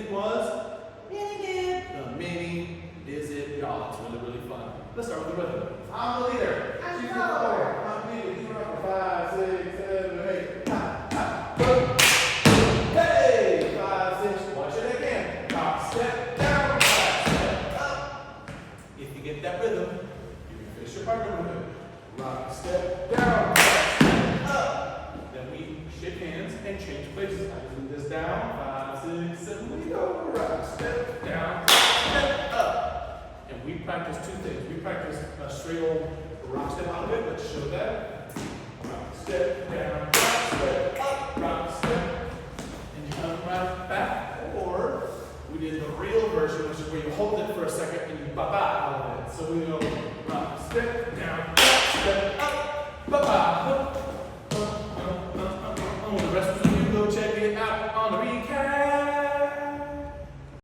it was mini dip. The mini dip, y'all. It's really, really fun. Let's start with the rhythm. I'm the leader. As you go. I'm the leader. You rock for 5, 6, 7, 8. Ha, ha, boom. Hey, 5, 6. Watch it again. Rock, step down, step up. If you get that rhythm, you can finish your partner with it. Rock, step down, step up. Then we shake hands and change places. I just move this down. 5, 6, 7. We go. Rock, step down, step up. And we practice two things. We practice a straight old rock step out of it. Let's show that. Rock, step down, rock, step up, rock, step. And you come right back. Or we did the real version, which is where you hold it for a second and you ba-ba out of it. So we go rock, step down, rock, step up, ba-ba.